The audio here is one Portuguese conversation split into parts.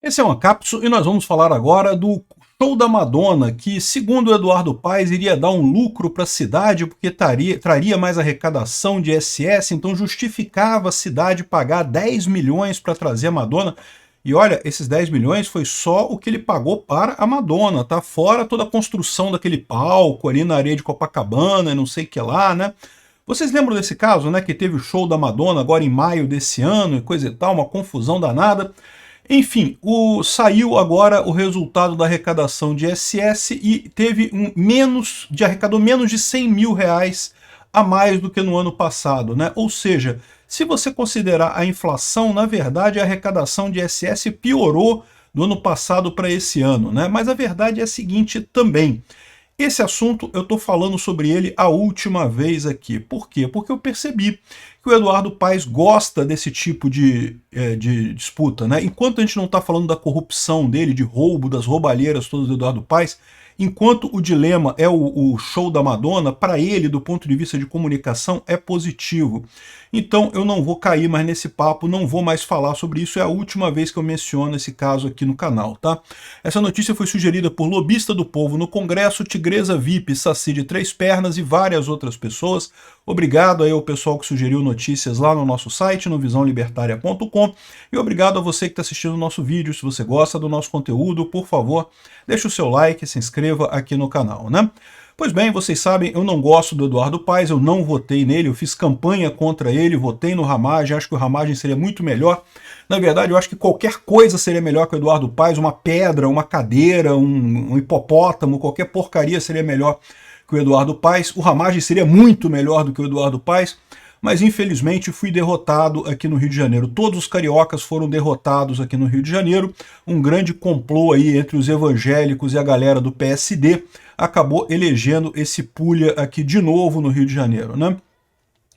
Esse é uma cápsula e nós vamos falar agora do show da Madonna, que, segundo o Eduardo Paes, iria dar um lucro para a cidade porque traria mais arrecadação de ISS, então justificava a cidade pagar 10 milhões para trazer a Madonna. E olha, esses 10 milhões foi só o que ele pagou para a Madonna, tá? Fora toda a construção daquele palco ali na areia de Copacabana e não sei o que lá, né? Vocês lembram desse caso, né? Que teve o show da Madonna agora em maio desse ano e coisa e tal, uma confusão danada. Enfim, saiu agora o resultado da arrecadação de ISS e teve arrecadou menos de 100 mil reais a mais do que no ano passado, né? Ou seja, se você considerar a inflação, na verdade a arrecadação de ISS piorou do ano passado para esse ano, né? Mas a verdade é a seguinte também. Esse assunto eu estou falando sobre ele a última vez aqui. Por quê? Porque eu percebi que o Eduardo Paes gosta desse tipo de disputa, né? Enquanto a gente não está falando da corrupção dele, de roubo, das roubalheiras todas do Eduardo Paes, enquanto o dilema é o show da Madonna, para ele, do ponto de vista de comunicação, é positivo. Então eu não vou cair mais nesse papo, não vou mais falar sobre isso, é a última vez que eu menciono esse caso aqui no canal, tá? Essa notícia foi sugerida por Lobista do Povo no Congresso, Tigresa VIP, Saci de Três Pernas e várias outras pessoas. Obrigado aí ao pessoal que sugeriu notícias lá no nosso site, no visãolibertaria.com, e obrigado a você que está assistindo o nosso vídeo. Se você gosta do nosso conteúdo, por favor, deixe o seu like, se inscreva aqui no canal, né? Pois bem, vocês sabem, eu não gosto do Eduardo Paes, eu não votei nele, eu fiz campanha contra ele, votei no Ramagem, acho que o Ramagem seria muito melhor. Na verdade, eu acho que qualquer coisa seria melhor que o Eduardo Paes, uma pedra, uma cadeira, um hipopótamo, qualquer porcaria seria melhor que o Eduardo Paes. O Ramagem seria muito melhor do que o Eduardo Paes, mas infelizmente fui derrotado aqui no Rio de Janeiro. Todos os cariocas foram derrotados aqui no Rio de Janeiro. Um grande complô aí entre os evangélicos e a galera do PSD acabou elegendo esse Pulha aqui de novo no Rio de Janeiro, né?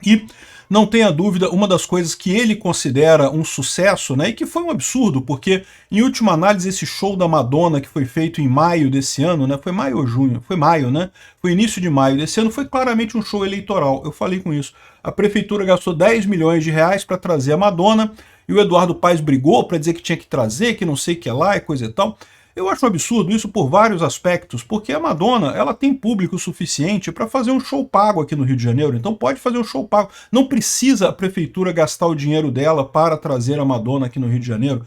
E não tenha dúvida, uma das coisas que ele considera um sucesso, né, e que foi um absurdo, porque em última análise esse show da Madonna que foi feito em maio desse ano, né, foi maio ou junho? Foi maio, né? Foi início de maio desse ano, foi claramente um show eleitoral, eu falei com isso. A prefeitura gastou 10 milhões de reais para trazer a Madonna, e o Eduardo Paes brigou para dizer que tinha que trazer, que não sei o que lá e coisa e tal. Eu acho um absurdo isso por vários aspectos, porque a Madonna ela tem público suficiente para fazer um show pago aqui no Rio de Janeiro, então pode fazer um show pago. Não precisa a prefeitura gastar o dinheiro dela para trazer a Madonna aqui no Rio de Janeiro.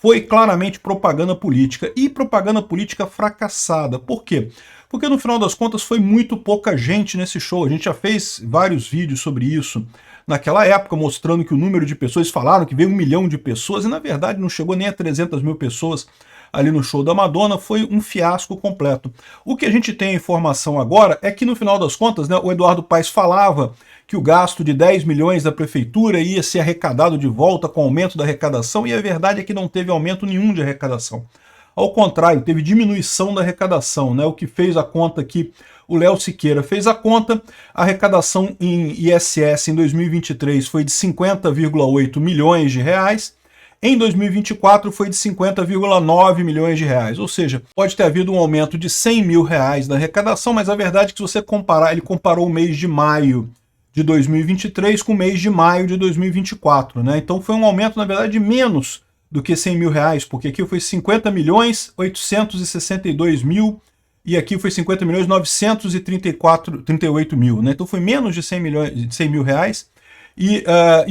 Foi claramente propaganda política, e propaganda política fracassada. Por quê? Porque no final das contas foi muito pouca gente nesse show. A gente já fez vários vídeos sobre isso naquela época, mostrando que o número de pessoas, falaram que veio 1 milhão de pessoas, e na verdade não chegou nem a 300 mil pessoas ali no show da Madonna, foi um fiasco completo. O que a gente tem a informação agora é que no final das contas, né, o Eduardo Paes falava que o gasto de 10 milhões da prefeitura ia ser arrecadado de volta com aumento da arrecadação, e a verdade é que não teve aumento nenhum de arrecadação. Ao contrário, teve diminuição da arrecadação, né? O que fez a conta aqui, o Léo Siqueira fez a conta, a arrecadação em ISS em 2023 foi de 50,8 milhões de reais, em 2024 foi de 50,9 milhões de reais, ou seja, pode ter havido um aumento de 100 mil reais da arrecadação, mas a verdade é que se você comparar, ele comparou o mês de maio de 2023 com o mês de maio de 2024, né? Então foi um aumento, na verdade, de menos do que 100 mil reais, porque aqui foi 50 milhões 862 mil e aqui foi 50 milhões 938 mil, né? Então foi menos de 100 mil reais. E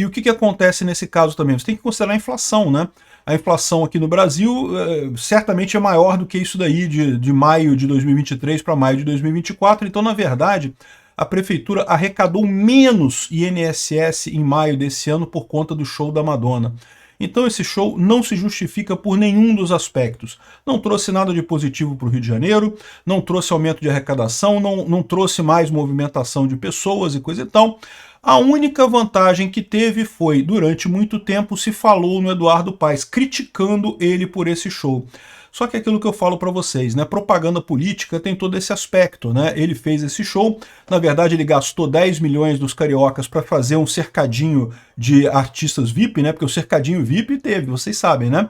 o que acontece nesse caso também? Você tem que considerar a inflação, né? A inflação aqui no Brasil certamente é maior do que isso daí de maio de 2023 para maio de 2024. Então, na verdade, a prefeitura arrecadou menos INSS em maio desse ano por conta do show da Madonna. Então esse show não se justifica por nenhum dos aspectos. Não trouxe nada de positivo para o Rio de Janeiro, não trouxe aumento de arrecadação, não trouxe mais movimentação de pessoas e coisa e tal. A única vantagem que teve foi, durante muito tempo, se falou no Eduardo Paes, criticando ele por esse show. Só que aquilo que eu falo para vocês, né? Propaganda política tem todo esse aspecto, né? Ele fez esse show, na verdade ele gastou 10 milhões dos cariocas para fazer um cercadinho de artistas VIP, né? Porque o cercadinho VIP teve, vocês sabem, né?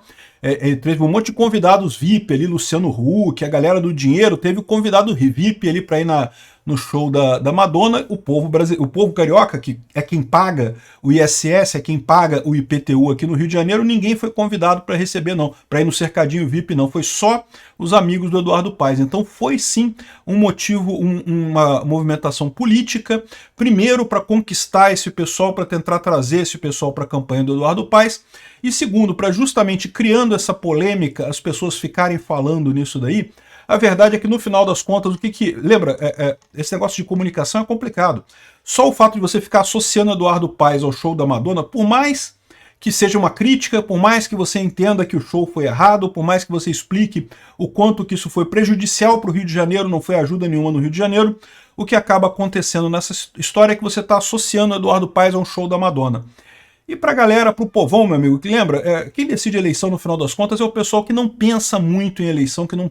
teve um monte de convidados VIP ali, Luciano Huck, a galera do dinheiro, teve o convidado VIP ali para ir no show da Madonna. O povo carioca, que é quem paga o ISS, é quem paga o IPTU aqui no Rio de Janeiro, ninguém foi convidado para receber não, para ir no cercadinho VIP não, foi só os amigos do Eduardo Paes. Então foi sim um motivo, uma movimentação política, primeiro para conquistar esse pessoal, para tentar trazer esse pessoal para a campanha do Eduardo Paes, e segundo, para justamente criando essa polêmica, as pessoas ficarem falando nisso daí. A verdade é que no final das contas, lembra, esse negócio de comunicação é complicado. Só o fato de você ficar associando Eduardo Paes ao show da Madonna, por mais que seja uma crítica, por mais que você entenda que o show foi errado, por mais que você explique o quanto que isso foi prejudicial para o Rio de Janeiro, não foi ajuda nenhuma no Rio de Janeiro, o que acaba acontecendo nessa história é que você está associando Eduardo Paes ao show da Madonna. E para a galera, para o povão, meu amigo, que lembra, quem decide a eleição no final das contas é o pessoal que não pensa muito em eleição, que não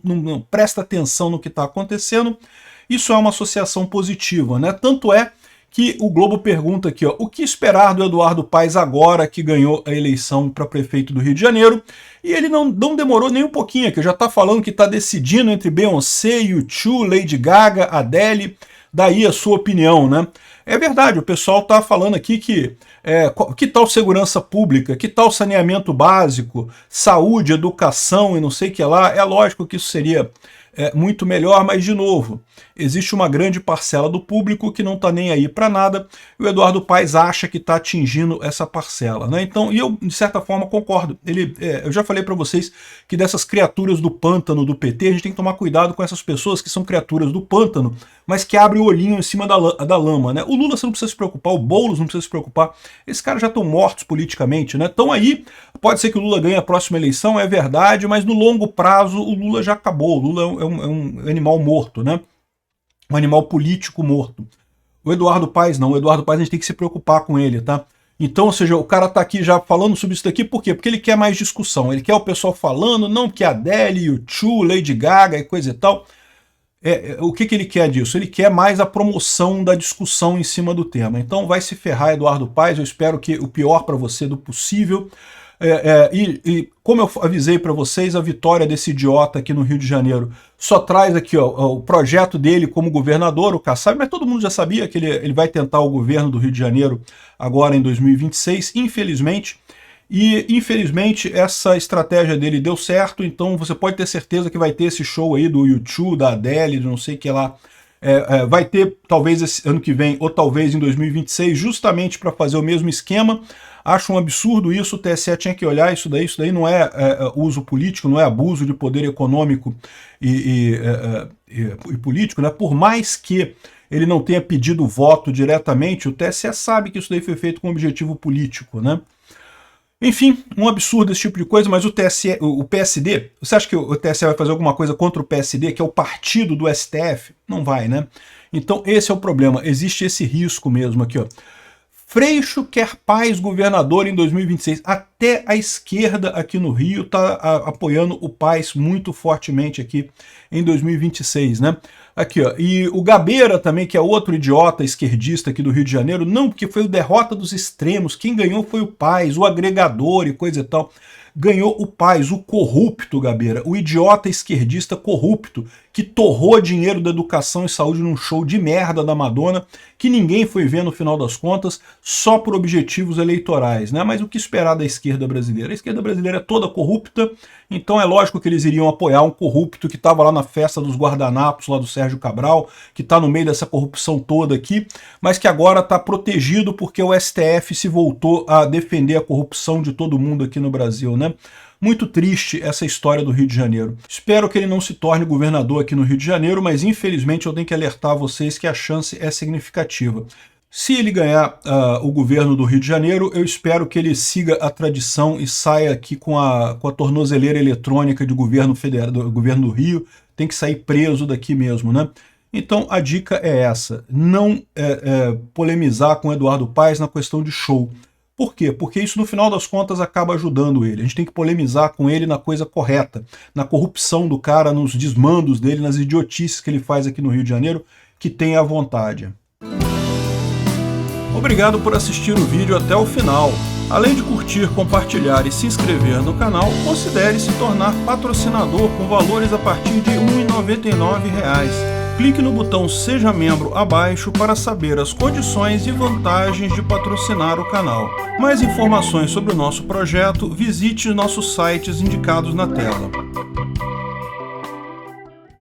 presta atenção no que está acontecendo. Isso é uma associação positiva, né? Tanto é que o Globo pergunta aqui, ó, o que esperar do Eduardo Paes agora que ganhou a eleição para prefeito do Rio de Janeiro? E ele não demorou nem um pouquinho, que já está falando que está decidindo entre Beyoncé, U2, Lady Gaga, Adele. Daí a sua opinião, né? É verdade, o pessoal está falando aqui que tal segurança pública, que tal saneamento básico, saúde, educação e não sei o que lá. É lógico que isso seria muito melhor, mas de novo, existe uma grande parcela do público que não está nem aí para nada, e o Eduardo Paes acha que está atingindo essa parcela, né? Então, e eu, de certa forma, concordo. Eu já falei para vocês que dessas criaturas do pântano do PT, a gente tem que tomar cuidado com essas pessoas que são criaturas do pântano, mas que abrem o olhinho em cima da lama, né? O Lula você não precisa se preocupar, o Boulos não precisa se preocupar, esses caras já estão mortos politicamente, né? Então aí, pode ser que o Lula ganhe a próxima eleição, é verdade, mas no longo prazo o Lula já acabou, o Lula é um animal morto, né? Um animal político morto. O Eduardo Paes não, o Eduardo Paes a gente tem que se preocupar com ele, tá? Então, ou seja, o cara tá aqui já falando sobre isso daqui, por quê? Porque ele quer mais discussão, ele quer o pessoal falando, não que a Adele, U2, Lady Gaga e coisa e tal. O que ele quer disso? Ele quer mais a promoção da discussão em cima do tema. Então vai se ferrar, Eduardo Paes, eu espero que o pior para você do possível. E como eu avisei para vocês, a vitória desse idiota aqui no Rio de Janeiro só traz aqui ó, o projeto dele como governador, o Kassab, mas todo mundo já sabia que ele vai tentar o governo do Rio de Janeiro agora em 2026, infelizmente. E, infelizmente, essa estratégia dele deu certo, então você pode ter certeza que vai ter esse show aí do U2, da Adele, de não sei o que lá. Vai ter, talvez, esse ano que vem, ou talvez em 2026, justamente para fazer o mesmo esquema. Acho um absurdo isso, o TSE tinha que olhar isso daí não é uso político, não é abuso de poder econômico e político, né? Por mais que ele não tenha pedido voto diretamente, o TSE sabe que isso daí foi feito com objetivo político, né? Enfim, um absurdo esse tipo de coisa, mas o PSD, você acha que o TSE vai fazer alguma coisa contra o PSD, que é o partido do STF? Não vai, né? Então esse é o problema, existe esse risco mesmo aqui, ó. Freixo quer Paes governador em 2026. Até a esquerda aqui no Rio está apoiando o Paes muito fortemente aqui em 2026, né? Aqui, ó. E o Gabeira também, que é outro idiota esquerdista aqui do Rio de Janeiro, não, porque foi o derrota dos extremos. Quem ganhou foi o Paes, o agregador e coisa e tal. Ganhou o Paes, o corrupto Gabeira, o idiota esquerdista corrupto, que torrou dinheiro da educação e saúde num show de merda da Madonna, que ninguém foi ver no final das contas, só por objetivos eleitorais, né? Mas o que esperar da esquerda brasileira? A esquerda brasileira é toda corrupta, então é lógico que eles iriam apoiar um corrupto que estava lá na festa dos guardanapos, lá do Sérgio Cabral, que está no meio dessa corrupção toda aqui, mas que agora está protegido porque o STF se voltou a defender a corrupção de todo mundo aqui no Brasil, né? Muito triste essa história do Rio de Janeiro. Espero que ele não se torne governador aqui no Rio de Janeiro, mas infelizmente eu tenho que alertar vocês que a chance é significativa. Se ele ganhar o governo do Rio de Janeiro, eu espero que ele siga a tradição e saia aqui com a tornozeleira eletrônica de governo federal, do governo do Rio, tem que sair preso daqui mesmo, né? Então a dica é essa, não polemizar com Eduardo Paes na questão de show. Por quê? Porque isso no final das contas acaba ajudando ele. A gente tem que polemizar com ele na coisa correta, na corrupção do cara, nos desmandos dele, nas idiotices que ele faz aqui no Rio de Janeiro, que tenha à vontade. Obrigado por assistir o vídeo até o final. Além de curtir, compartilhar e se inscrever no canal, considere se tornar patrocinador com valores a partir de R$ 1,99. Clique no botão Seja Membro abaixo para saber as condições e vantagens de patrocinar o canal. Mais informações sobre o nosso projeto, visite nossos sites indicados na tela.